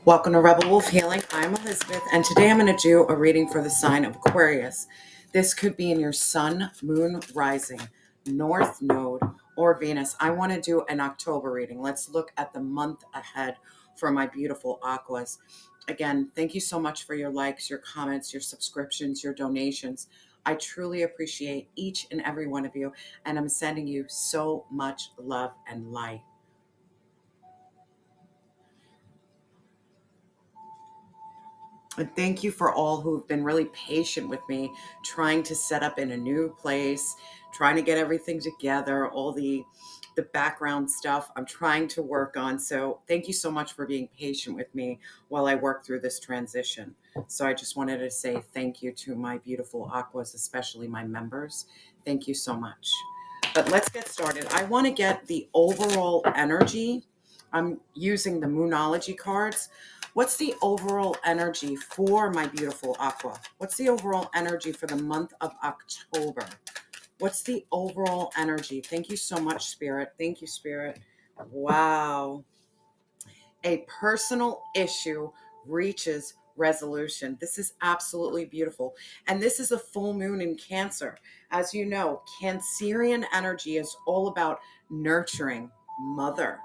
Welcome to Rebel Wolf Healing. I'm Elizabeth, and today I'm going to do a reading for the sign of Aquarius. This could be in your sun, moon, rising, north node, or Venus. I want to do an October reading. Let's look at the month ahead for my beautiful aquas. Again, thank you so much for your likes, your comments, your subscriptions, your donations. I truly appreciate each and every one of you, and I'm sending you so much love and light. And thank you for all who've been really patient with me, trying to set up in a new place, trying to get everything together, all the background stuff I'm trying to work on. So thank you so much for being patient with me while I work through this transition. So I just wanted to say thank you to my beautiful aquas, especially my members. Thank you so much. But let's get started. I want to get the overall energy. I'm using the Moonology cards. What's the overall energy for my beautiful aqua? What's the overall energy for the month of October? What's the overall energy? Thank you so much, Spirit. Thank you, Spirit. Wow. A personal issue reaches resolution. This is absolutely beautiful. And this is a full moon in Cancer. As you know, Cancerian energy is all about nurturing, mother.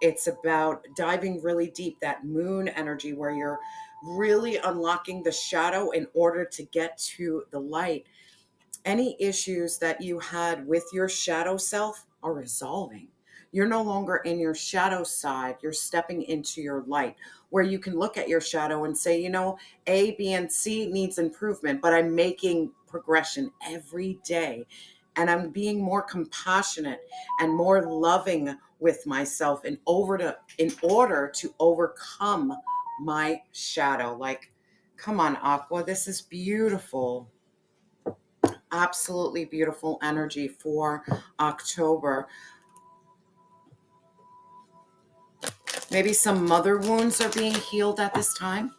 It's about diving really deep, that moon energy where you're really unlocking the shadow in order to get to the light. Any issues that you had with your shadow self are resolving. You're no longer in your shadow side. You're stepping into your light where you can look at your shadow and say, A, B, and C needs improvement, but I'm making progression every day. And I'm being more compassionate and more loving with myself in order to overcome my shadow. Like, come on, Aqua, this is beautiful. Absolutely beautiful energy for October. Maybe some mother wounds are being healed at this time.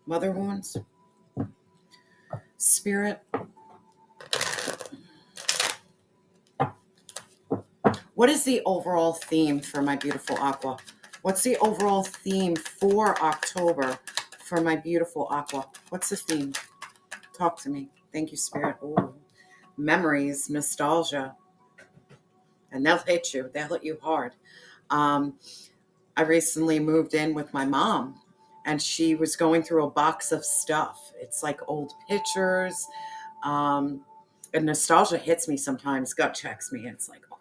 Mother wounds. Spirit. What is the overall theme for my beautiful aqua? What's the overall theme for October for my beautiful aqua? What's the theme? Talk to me. Thank you, Spirit. Ooh. Memories, nostalgia. And they'll hit you. They'll hit you hard. I recently moved in with my mom, and she was going through a box of stuff. It's like old pictures. And nostalgia hits me sometimes, gut checks me. It's like, oh.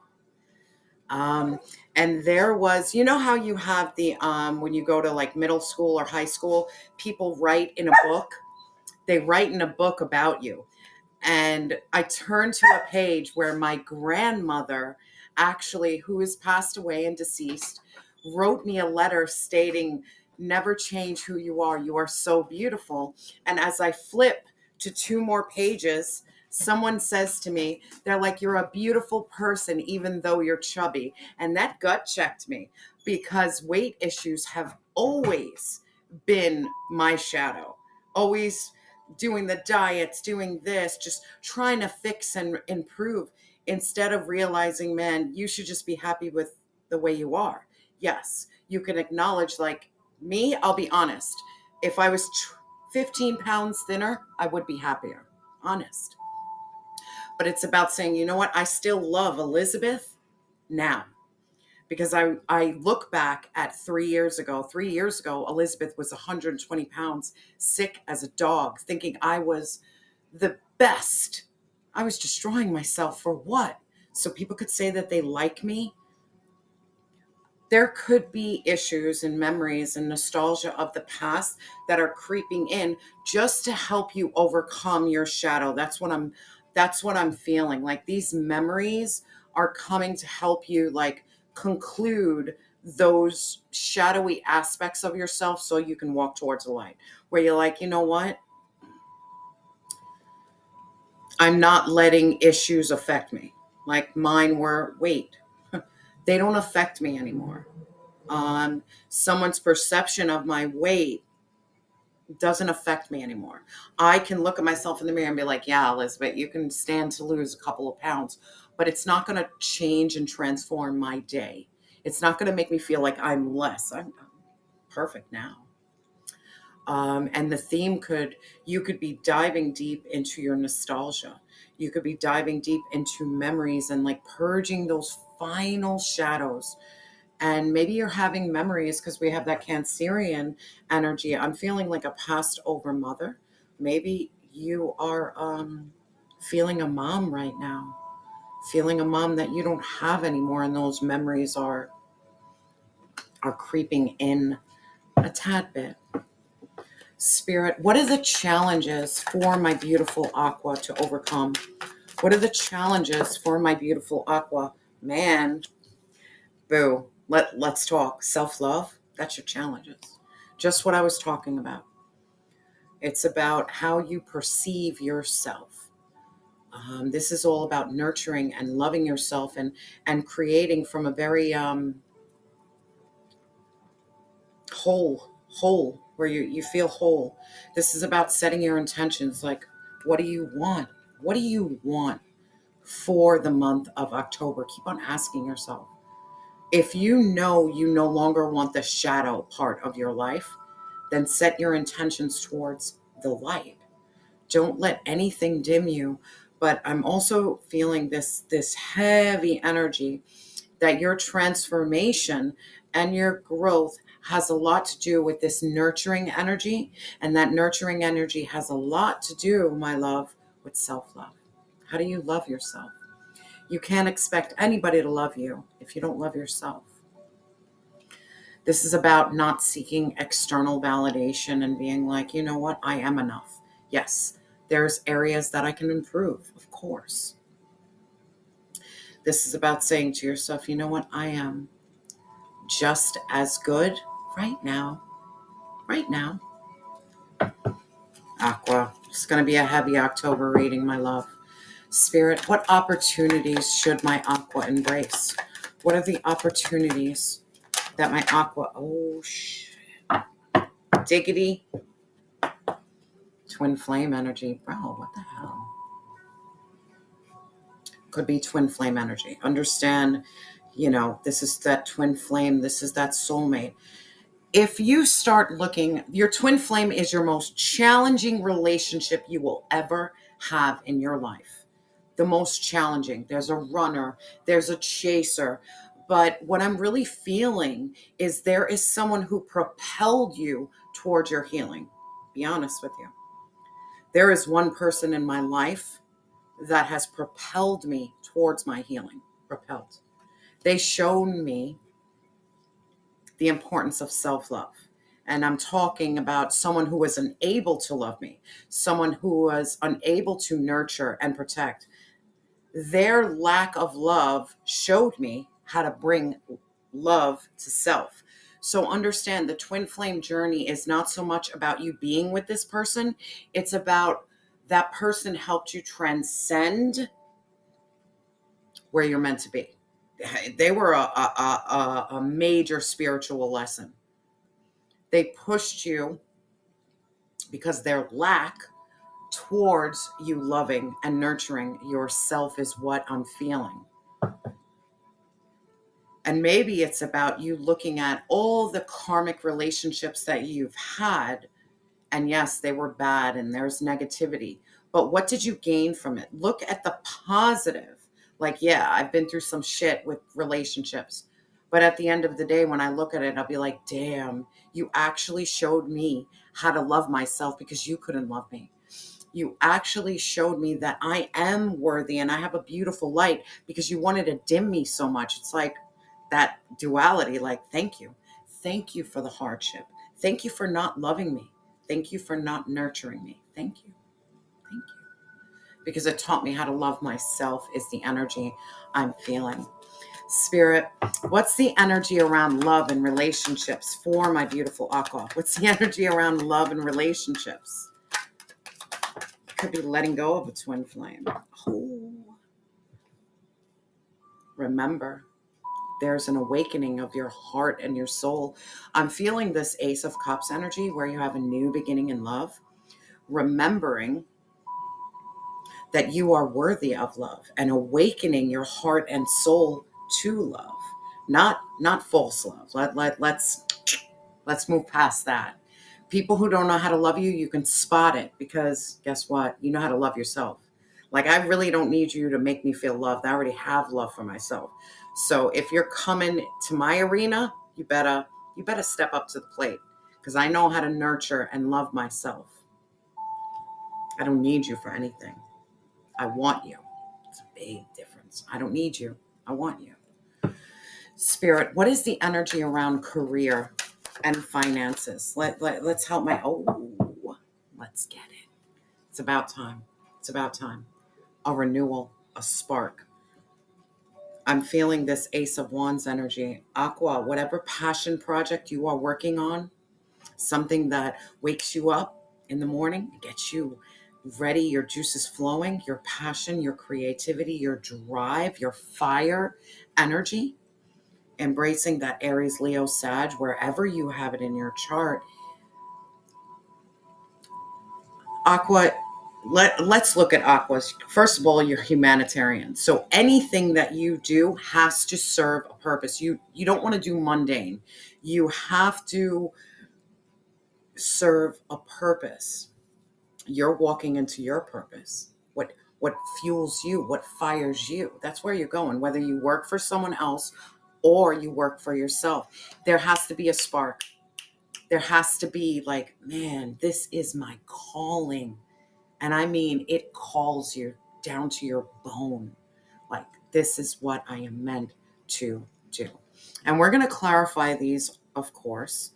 And there was, how you have the, when you go to like middle school or high school, people write in a book. They write in a book about you. And I turned to a page where my grandmother, actually, who has passed away and deceased, wrote me a letter stating, "Never change who you are. You are so beautiful." And as I flip to two more pages, someone says to me, they're like, "You're a beautiful person, even though you're chubby." And that gut checked me because weight issues have always been my shadow. Always doing the diets, doing this, just trying to fix and improve instead of realizing, man, you should just be happy with the way you are. Yes, you can acknowledge, like me, I'll be honest. If I was 15 pounds thinner, I would be happier. Honest. But it's about saying, you know what? I still love Elizabeth now. Because I look back at 3 years ago. 3 years ago, Elizabeth was 120 pounds, sick as a dog, thinking I was the best. I was destroying myself for what? So people could say that they like me. There could be issues and memories and nostalgia of the past that are creeping in just to help you overcome your shadow. That's what I'm feeling. Like these memories are coming to help you like conclude those shadowy aspects of yourself so you can walk towards the light. Where you're like, you know what? I'm not letting issues affect me. Like mine were weight. They don't affect me anymore. Someone's perception of my weight doesn't affect me anymore. I can look at myself in the mirror and be like, yeah, Elizabeth, you can stand to lose a couple of pounds, but it's not going to change and transform my day. It's not going to make me feel like I'm less. perfect now. And the theme you could be diving deep into your nostalgia. You could be diving deep into memories and like purging those final shadows. And maybe you're having memories because we have that Cancerian energy. I'm feeling like a passed over mother. Maybe you are feeling a mom right now, feeling a mom that you don't have anymore, and those memories are creeping in a tad bit. Spirit, what are the challenges for my beautiful Aqua to overcome? What are the challenges for my beautiful Aqua? Man, boo. Let's talk. Self-love, that's your challenges. Just what I was talking about. It's about how you perceive yourself. This is all about nurturing and loving yourself and creating from a very whole, where you feel whole. This is about setting your intentions. Like, what do you want? What do you want for the month of October? Keep on asking yourself. If you know you no longer want the shadow part of your life, then set your intentions towards the light. Don't let anything dim you. But I'm also feeling this heavy energy that your transformation and your growth has a lot to do with this nurturing energy. And that nurturing energy has a lot to do, my love, with self-love. How do you love yourself? You can't expect anybody to love you if you don't love yourself. This is about not seeking external validation and being like, you know what, I am enough. Yes, there's areas that I can improve, of course. This is about saying to yourself, you know what, I am just as good right now. Right now. Aqua, it's going to be a heavy October reading, my love. Spirit, what opportunities should my Aqua embrace? What are the opportunities that my Aqua... Oh, shit. Diggity. Twin flame energy. Bro, what the hell? Could be twin flame energy. Understand, this is that twin flame. This is that soulmate. If you start looking, your twin flame is your most challenging relationship you will ever have in your life. The most challenging. There's a runner, there's a chaser. But what I'm really feeling is there is someone who propelled you towards your healing. Be honest with you. There is one person in my life that has propelled me towards my healing. Propelled. They shown me the importance of self-love. And I'm talking about someone who was unable to love me, someone who was unable to nurture and protect. Their lack of love showed me how to bring love to self. So understand, the twin flame journey is not so much about you being with this person. It's about that person helped you transcend where you're meant to be. They were a major spiritual lesson. They pushed you because their lack towards you loving and nurturing yourself is what I'm feeling. And maybe it's about you looking at all the karmic relationships that you've had. And yes, they were bad and there's negativity. But what did you gain from it? Look at the positive. Like, yeah, I've been through some shit with relationships. But at the end of the day, when I look at it, I'll be like, damn, you actually showed me how to love myself because you couldn't love me. You actually showed me that I am worthy and I have a beautiful light because you wanted to dim me so much. It's like that duality, like, thank you. Thank you for the hardship. Thank you for not loving me. Thank you for not nurturing me. Thank you. Thank you. Because it taught me how to love myself is the energy I'm feeling. Spirit, what's the energy around love and relationships for my beautiful Aqua? What's the energy around love and relationships? Could be letting go of a twin flame. Oh. Remember, there's an awakening of your heart and your soul. I'm feeling this Ace of Cups energy where you have a new beginning in love. Remembering that you are worthy of love and awakening your heart and soul to love, not false love. Let's Let's move past that. People who don't know how to love you, you can spot it because guess what? You know how to love yourself. Like, I really don't need you to make me feel loved. I already have love for myself. So if you're coming to my arena, you better step up to the plate because I know how to nurture and love myself. I don't need you for anything. I want you. It's a big difference. I don't need you. I want you. Spirit, what is the energy around career and finances? Let's help let's get it. It's about time. It's about time. A renewal, a spark. I'm feeling this Ace of Wands energy. Aqua, whatever passion project you are working on, something that wakes you up in the morning, gets you ready, your juices flowing, your passion, your creativity, your drive, your fire energy, embracing that Aries, Leo, Sag, wherever you have it in your chart. Aqua, let's look at Aquas. First of all, you're humanitarian. So anything that you do has to serve a purpose. You don't want to do mundane. You have to serve a purpose. You're walking into your purpose. What fuels you, what fires you. That's where you're going, whether you work for someone else or you work for yourself. There has to be a spark. There has to be like, man, this is my calling. And I mean, it calls you down to your bone. Like, this is what I am meant to do. And we're going to clarify these, of course.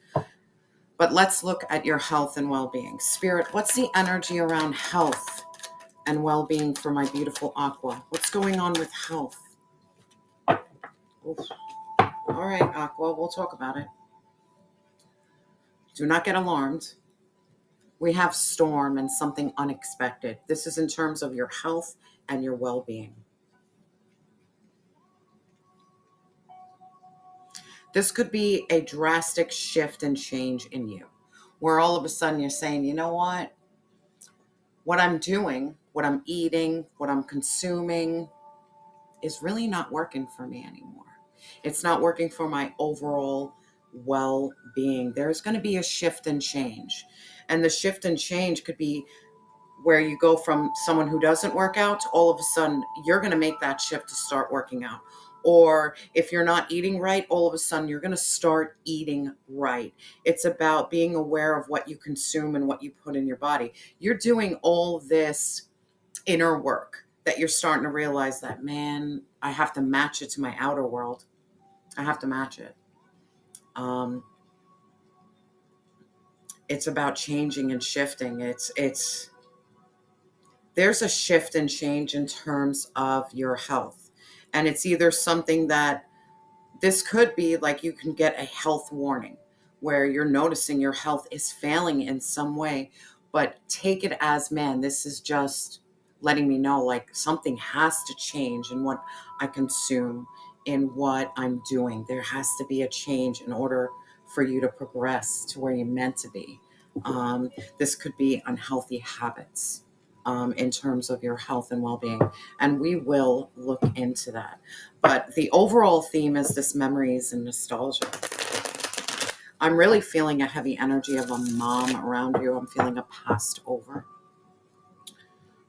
But let's look at your health and well-being. Spirit, what's the energy around health and well-being for my beautiful Aqua? What's going on with health? Oof. All right, Aqua, we'll talk about it. Do not get alarmed. We have storm and something unexpected. This is in terms of your health and your well-being. This could be a drastic shift and change in you, where all of a sudden you're saying, you know what I'm doing, what I'm eating, what I'm consuming is really not working for me anymore. It's not working for my overall well-being. There's going to be a shift and change. And the shift and change could be where you go from someone who doesn't work out to all of a sudden you're going to make that shift to start working out. Or if you're not eating right, all of a sudden you're going to start eating right. It's about being aware of what you consume and what you put in your body. You're doing all this inner work that you're starting to realize that, man, I have to match it to my outer world. I have to match it. It's about changing and shifting. There's a shift and change in terms of your health. And it's either something that this could be like you can get a health warning where you're noticing your health is failing in some way, but take it as, man, this is just letting me know like something has to change in what I consume, in what I'm doing. There has to be a change in order for you to progress to where you're meant to be. This could be unhealthy habits. In terms of your health and well-being. And we will look into that. But the overall theme is this memories and nostalgia. I'm really feeling a heavy energy of a mom around you. I'm feeling a passed over.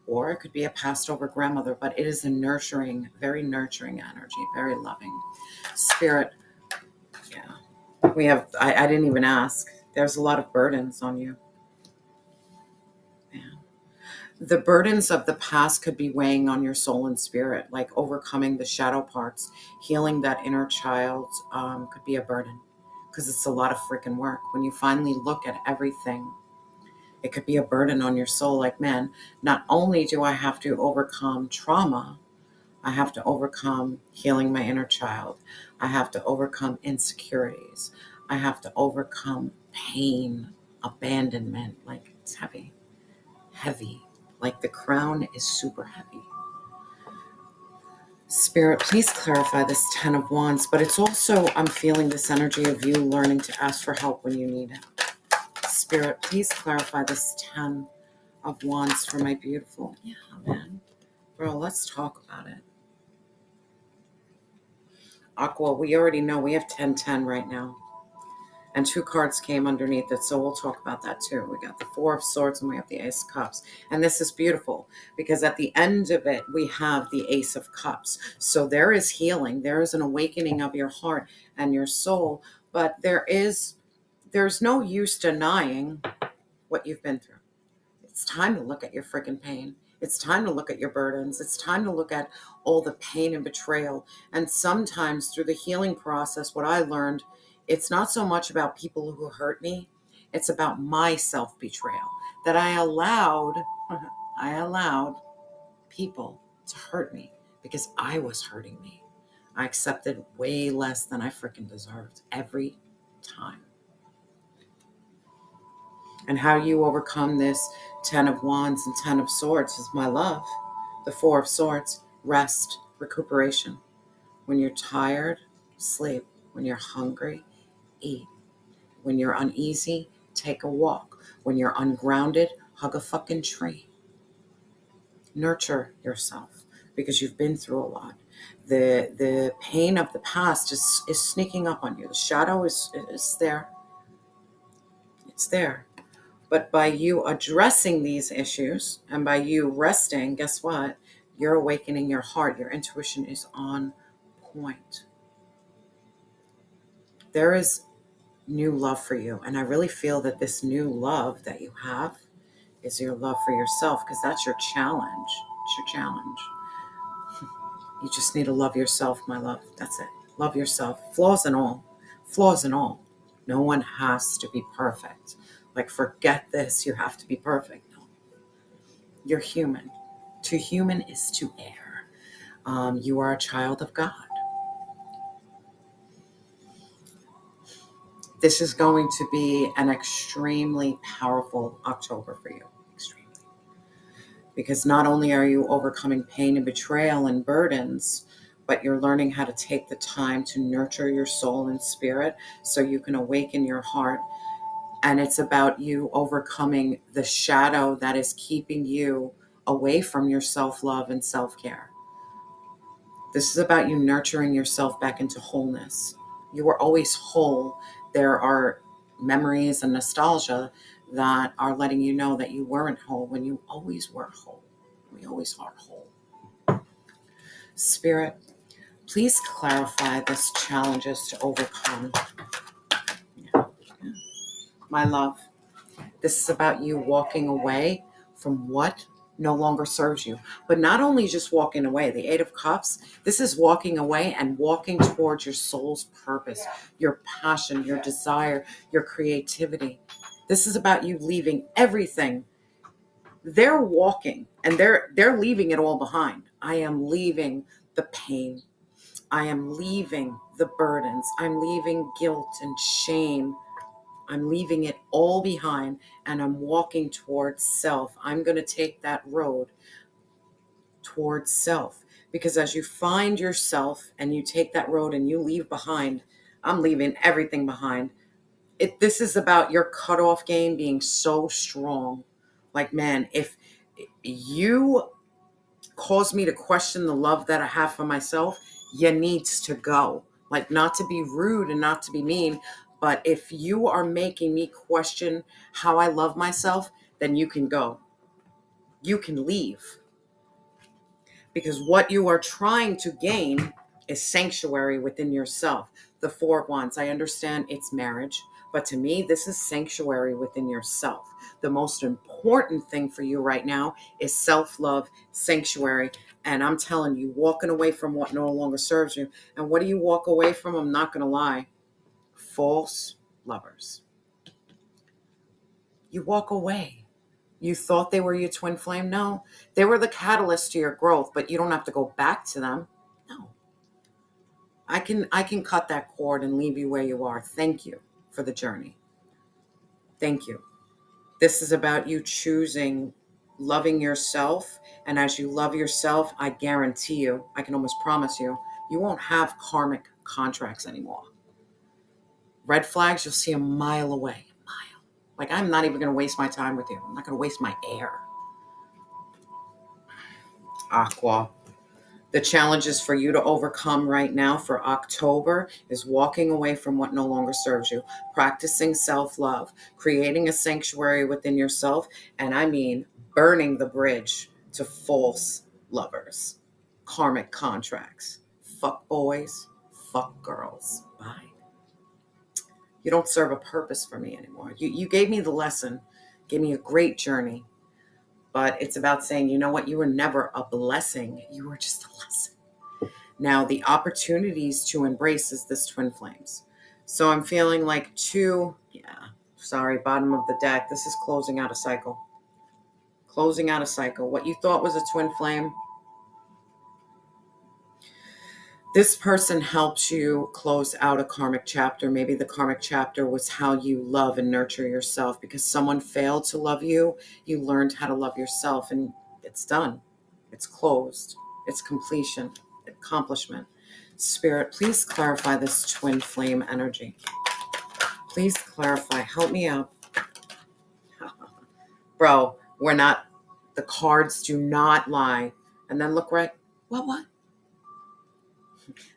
Or it could be a passed over grandmother, but it is a nurturing, very nurturing energy, very loving. Spirit, yeah. I didn't even ask. There's a lot of burdens on you. The burdens of the past could be weighing on your soul and spirit, like overcoming the shadow parts, healing that inner child could be a burden because it's a lot of freaking work. When you finally look at everything, it could be a burden on your soul. Like, man, not only do I have to overcome trauma, I have to overcome healing my inner child. I have to overcome insecurities. I have to overcome pain, abandonment. Like, it's heavy. Like the crown is super heavy. Spirit, please clarify this 10 of Wands, but it's also, I'm feeling this energy of you learning to ask for help when you need it. Spirit, please clarify this 10 of Wands for my beautiful. Yeah, man. Bro, let's talk about it. Aqua, we already know we have 10-10 right now. And 2 cards came underneath it, so we'll talk about that too. We got the Four of Swords and we have the Ace of Cups. And this is beautiful because at the end of it, we have the Ace of Cups. So there is healing. There is an awakening of your heart and your soul, but there's no use denying what you've been through. It's time to look at your freaking pain. It's time to look at your burdens. It's time to look at all the pain and betrayal. And sometimes through the healing process, what I learned, it's not so much about people who hurt me. It's about my self-betrayal that I allowed people to hurt me because I was hurting me. I accepted way less than I freaking deserved every time. And how you overcome this 10 of Wands and 10 of Swords is my love. The Four of Swords, rest, recuperation. When you're tired, sleep. When you're hungry, eat. When you're uneasy, take a walk. When you're ungrounded, hug a fucking tree. Nurture yourself because you've been through a lot. The pain of the past is sneaking up on you. The shadow is there. It's there. But by you addressing these issues and by you resting, guess what? You're awakening your heart. Your intuition is on point. There is new love for you. And I really feel that this new love that you have is your love for yourself because that's your challenge. It's your challenge. You just need to love yourself, my love. That's it. Love yourself. Flaws and all. Flaws and all. No one has to be perfect. Like, forget this. You have to be perfect. No. You're human. To human is to err. You are a child of God. This is going to be an extremely powerful October for you. Extremely. Because not only are you overcoming pain and betrayal and burdens, but you're learning how to take the time to nurture your soul and spirit so you can awaken your heart. And it's about you overcoming the shadow that is keeping you away from your self-love and self-care. This is about you nurturing yourself back into wholeness. You were always whole. There are memories and nostalgia that are letting you know that you weren't whole when you always were whole. We always are whole. Spirit, please clarify this challenges to overcome. Yeah. My love, this is about you walking away from what no longer serves you. But not only just walking away, the Eight of Cups, this is walking away and walking towards your soul's purpose, your passion, your desire, your creativity. This is about you leaving everything. They're walking and they're leaving it all behind. I am leaving the pain. I am leaving the burdens. I'm leaving guilt and shame. I'm leaving it all behind and I'm walking towards self. I'm going to take that road towards self because as you find yourself and you take that road and you leave behind, I'm leaving everything behind. This is about your cutoff game being so strong. Like, man, if you cause me to question the love that I have for myself, you needs to go. Like, not to be rude and not to be mean, but if you are making me question how I love myself, then you can go. You can leave. Because what you are trying to gain is sanctuary within yourself. The Four of Wands, I understand it's marriage, but to me, this is sanctuary within yourself. The most important thing for you right now is self-love, sanctuary. And I'm telling you, walking away from what no longer serves you. And what do you walk away from? I'm not going to lie. False lovers. You walk away. You thought they were your twin flame? No, they were the catalyst to your growth, but you don't have to go back to them. No. I can cut that cord and leave you where you are. Thank you for the journey. Thank you. This is about you choosing loving yourself. And as you love yourself, I guarantee you, I can almost promise you, you won't have karmic contracts anymore. Red flags, you'll see a mile away. Mile. Like, I'm not even going to waste my time with you. I'm not going to waste my air. Aqua. The challenges for you to overcome right now for October is walking away from what no longer serves you, practicing self-love, creating a sanctuary within yourself, and I mean burning the bridge to false lovers, karmic contracts. Fuck boys, fuck girls. Bye. You don't serve a purpose for me anymore. You gave me the lesson, gave me a great journey, but it's about saying, you know what, you were never a blessing. You were just a lesson. Now, the opportunities to embrace is this twin flames. So I'm feeling like bottom of the deck. This is closing out a cycle. Closing out a cycle. What you thought was a twin flame, this person helps you close out a karmic chapter. Maybe the karmic chapter was how you love and nurture yourself because someone failed to love you. You learned how to love yourself, and it's done. It's closed. It's completion, accomplishment. Spirit, please clarify this twin flame energy. Please clarify. Help me out. Bro, the cards do not lie. And then look right. What?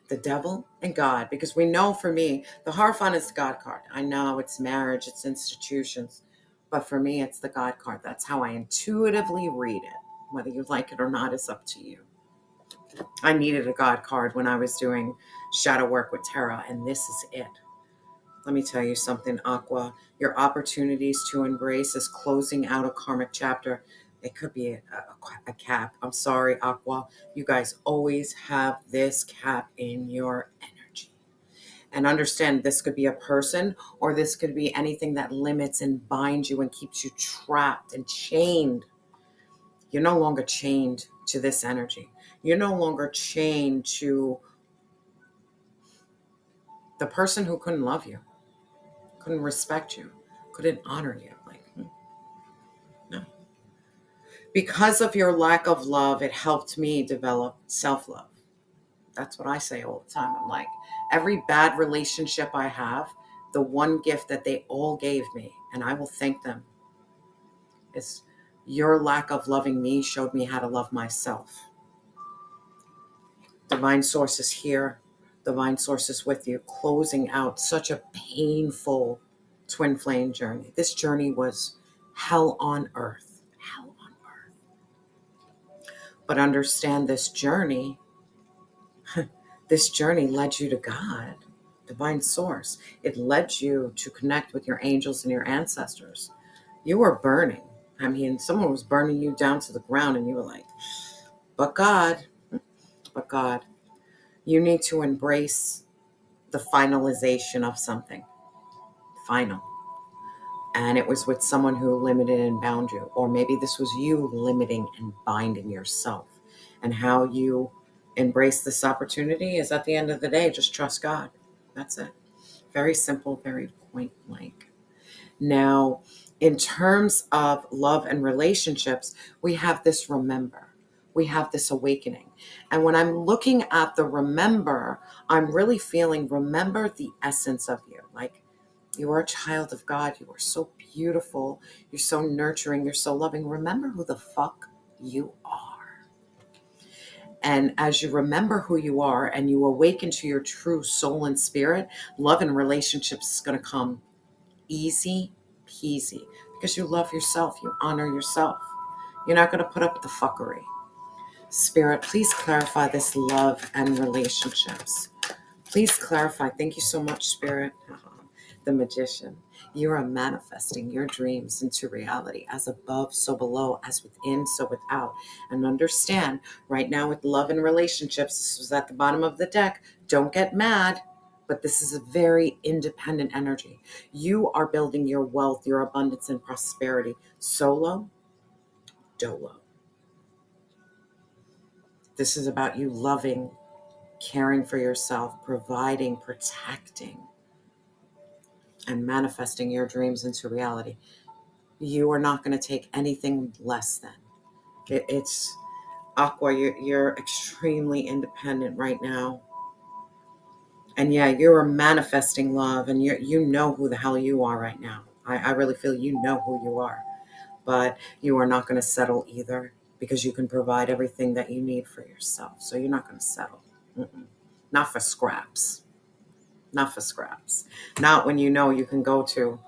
The devil and God, because we know, for me, the Hierophant is the God card. I know it's marriage, it's institutions, but for me, it's the God card. That's how I intuitively read it. Whether you like it or not is up to you. I needed a God card when I was doing shadow work with Tara, and this is it. Let me tell you something, Aqua. Your opportunities to embrace is closing out a karmic chapter. It could be a cap. I'm sorry, Aqua. You guys always have this cap in your energy. And understand, this could be a person, or this could be anything that limits and binds you and keeps you trapped and chained. You're no longer chained to this energy. You're no longer chained to the person who couldn't love you, couldn't respect you, couldn't honor you. No. Because of your lack of love, it helped me develop self-love. That's what I say all the time. I'm like, every bad relationship I have, the one gift that they all gave me, and I will thank them, is your lack of loving me showed me how to love myself. Divine Source is here. Divine Source is with you, closing out such a painful twin flame journey. This journey was hell on earth. Hell on earth. But understand, this journey led you to God, Divine Source. It led you to connect with your angels and your ancestors. You were burning. I mean, someone was burning you down to the ground, and you were like, but God. You need to embrace the finalization of something. Final. And it was with someone who limited and bound you. Or maybe this was you limiting and binding yourself. And how you embrace this opportunity is, at the end of the day, just trust God. That's it. Very simple, very point blank. Now, in terms of love and relationships, we have this remember. We have this awakening. And when I'm looking at the remember, I'm really feeling, remember the essence of you. Like, you are a child of God. You are so beautiful. You're so nurturing. You're so loving. Remember who the fuck you are. And as you remember who you are and you awaken to your true soul and spirit, love and relationships is going to come easy peasy, because you love yourself. You honor yourself. You're not going to put up with the fuckery. Spirit, please clarify this love and relationships. Please clarify. Thank you so much, Spirit. The Magician. You are manifesting your dreams into reality, as above, so below, as within, so without. And understand, right now with love and relationships, this was at the bottom of the deck. Don't get mad, but this is a very independent energy. You are building your wealth, your abundance, and prosperity solo, dolo. This is about you loving, caring for yourself, providing, protecting, and manifesting your dreams into reality. You are not going to take anything less than. It's Aqua, you're extremely independent right now. And yeah, you're manifesting love, and you know who the hell you are right now. I really feel you know who you are. But you are not going to settle either, because you can provide everything that you need for yourself. So you're not going to settle. Mm-mm. Not for scraps. Not for scraps. Not when you know you can go to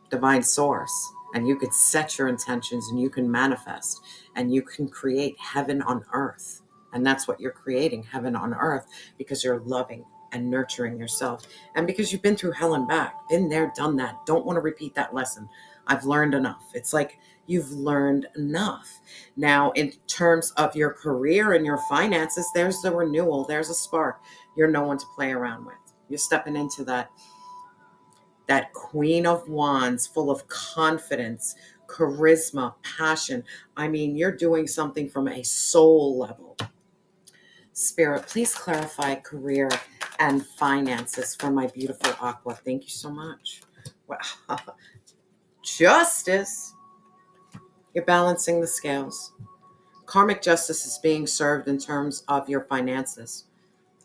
divine source and you could set your intentions and you can manifest and you can create heaven on earth. And that's what you're creating, heaven on earth, because you're loving and nurturing yourself. And because you've been through hell and back, been there, done that. Don't want to repeat that lesson. I've learned enough. It's like you've learned enough. Now, in terms of your career and your finances, there's the renewal. There's a spark. You're no one to play around with. You're stepping into that Queen of Wands, full of confidence, charisma, passion. I mean, you're doing something from a soul level. Spirit, please clarify career and finances for my beautiful Aqua. Thank you so much. Wow. Justice. You're balancing the scales. Karmic justice is being served in terms of your finances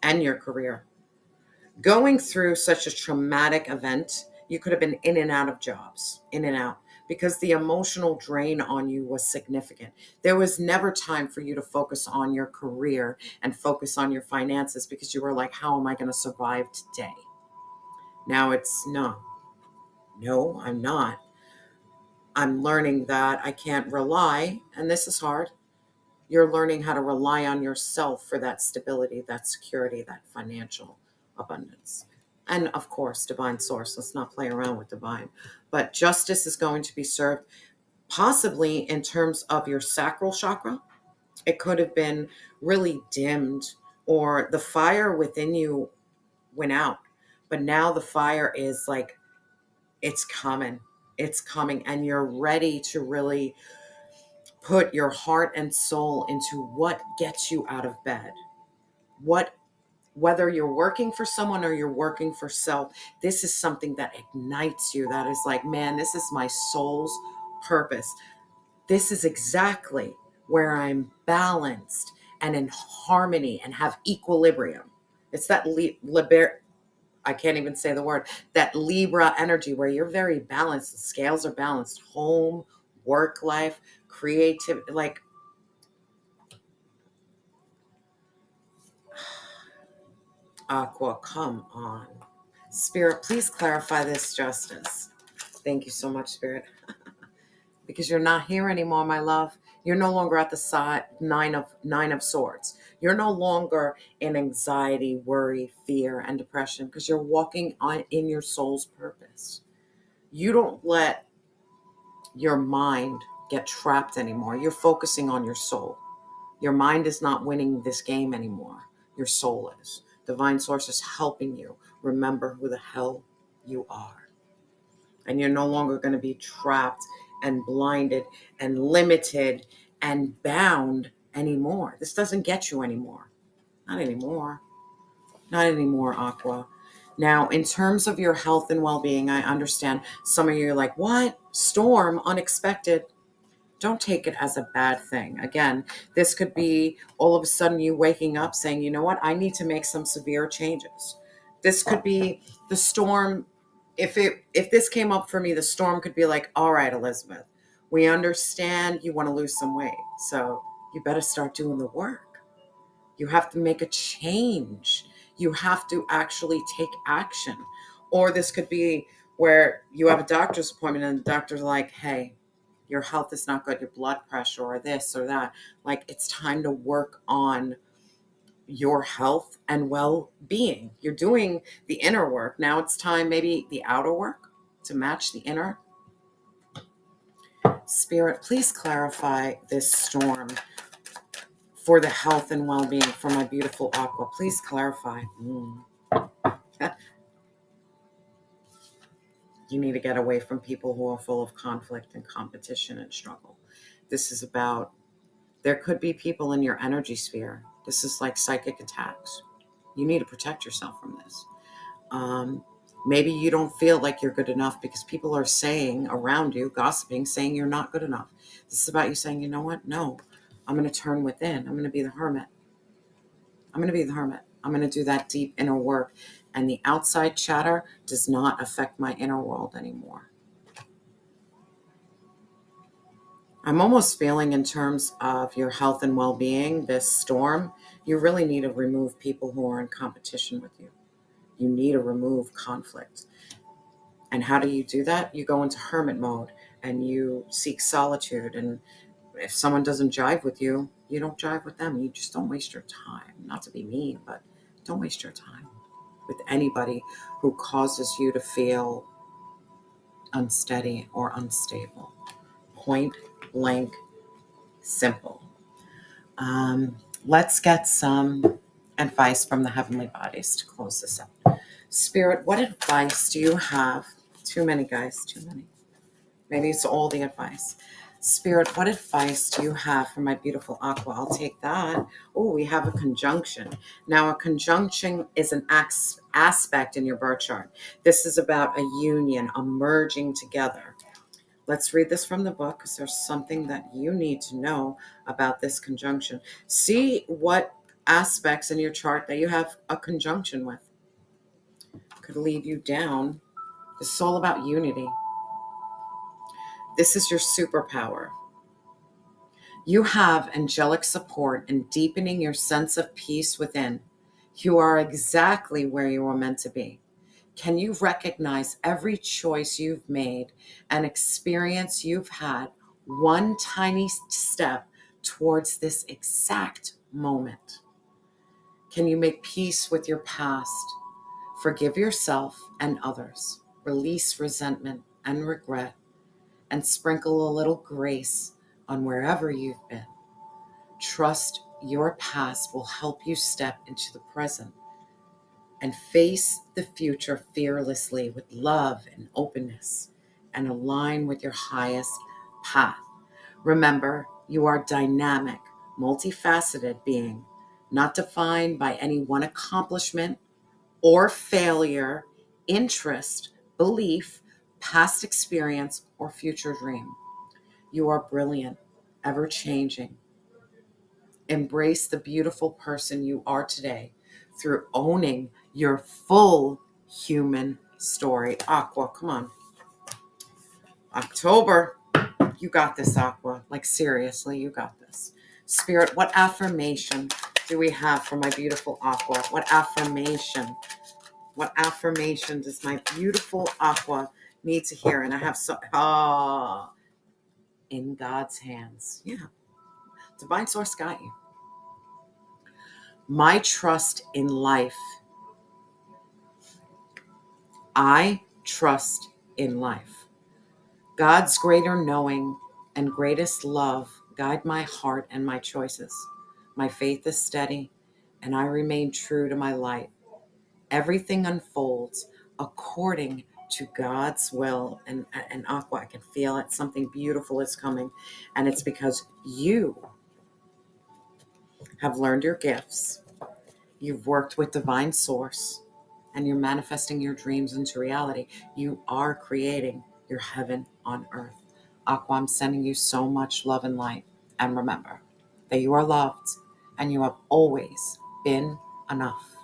and your career. Going through such a traumatic event, you could have been in and out of jobs, in and out, because the emotional drain on you was significant. There was never time for you to focus on your career and focus on your finances because you were like, how am I going to survive today? Now it's no, I'm not. I'm learning that I can't rely, and this is hard. You're learning how to rely on yourself for that stability, that security, that financial abundance. And of course, divine source. Let's not play around with divine. But justice is going to be served possibly in terms of your sacral chakra. It could have been really dimmed, or the fire within you went out. But now the fire is like, it's coming. It's coming. And you're ready to really put your heart and soul into what gets you out of bed. Whether you're working for someone or you're working for self, this is something that ignites you. That is like, man, this is my soul's purpose. This is exactly where I'm balanced and in harmony and have equilibrium. It's that I can't even say the word, that Libra energy where you're very balanced. The scales are balanced. Home, work life, creativity, like, Aqua, come on. Spirit, please clarify this justice. Thank you so much, Spirit. Because you're not here anymore, my love. You're no longer at the side nine of swords. You're no longer in anxiety, worry, fear, and depression because you're walking in your soul's purpose. You don't let your mind get trapped anymore. You're focusing on your soul. Your mind is not winning this game anymore. Your soul is. Divine source is helping you remember who the hell you are. And you're no longer going to be trapped and blinded and limited and bound anymore. This doesn't get you anymore. Not anymore. Not anymore, Aqua. Now, in terms of your health and well-being, I understand some of you are like, what? Storm, unexpected. Don't take it as a bad thing. Again, this could be all of a sudden you waking up saying, you know what, I need to make some severe changes. This could be the storm. If this came up for me, the storm could be like, all right, Elizabeth, we understand you want to lose some weight. So you better start doing the work. You have to make a change. You have to actually take action. Or this could be where you have a doctor's appointment and the doctor's like, hey, your health is not good, your blood pressure or this or that. Like, it's time to work on your health and well-being. You're doing the inner work. Now it's time, maybe the outer work to match the inner. Spirit, please clarify this storm for the health and well-being for my beautiful Aqua. Please clarify. You need to get away from people who are full of conflict and competition and struggle. This is about, there could be people in your energy sphere. This is like psychic attacks. You need to protect yourself from this. Maybe you don't feel like you're good enough because people are saying around you, gossiping, saying you're not good enough. This is about you saying, you know what? No, I'm going to turn within. I'm going to be the hermit. I'm going to do that deep inner work. And the outside chatter does not affect my inner world anymore. I'm almost feeling in terms of your health and well-being, this storm, you really need to remove people who are in competition with you. You need to remove conflict. And how do you do that? You go into hermit mode and you seek solitude. And if someone doesn't jive with you, you don't jive with them. You just don't waste your time. Not to be mean, but don't waste your time with anybody who causes you to feel unsteady or unstable. Point blank, simple. Let's get some advice from the heavenly bodies to close this up. Spirit, what advice do you have? Too many, guys, too many. Maybe it's all the advice. Spirit, what advice do you have for my beautiful Aqua? I'll take that. Oh, we have a conjunction. Now, a conjunction is an aspect in your birth chart. This is about a union, a merging together. Let's read this from the book because there's something that you need to know about this conjunction. See what aspects in your chart that you have a conjunction with. Could lead you down. This is all about unity. This is your superpower. You have angelic support in deepening your sense of peace within. You are exactly where you are meant to be. Can you recognize every choice you've made and experience you've had, one tiny step towards this exact moment? Can you make peace with your past? Forgive yourself and others. Release resentment and regret, and sprinkle a little grace on wherever you've been. Trust your past will help you step into the present and face the future fearlessly with love and openness, and align with your highest path. Remember, you are dynamic, multifaceted being, not defined by any one accomplishment or failure, interest, belief, past experience, or future dream. You are brilliant, ever changing. Embrace the beautiful person you are today through owning your full human story. Aqua, come on. October, you got this, Aqua. Like, seriously, you got this. Spirit, what affirmation do we have for my beautiful Aqua? What affirmation? What affirmation does my beautiful Aqua need to hear? And I have in God's hands. Yeah. Divine Source got you. My trust in life. I trust in life. God's greater knowing and greatest love guide my heart and my choices. My faith is steady, and I remain true to my light. Everything unfolds according to God's will. And Aqua, I can feel it. Something beautiful is coming. And it's because you have learned your gifts. You've worked with Divine Source, and you're manifesting your dreams into reality. You are creating your heaven on earth. Aqua, I'm sending you so much love and light. And remember that you are loved and you have always been enough.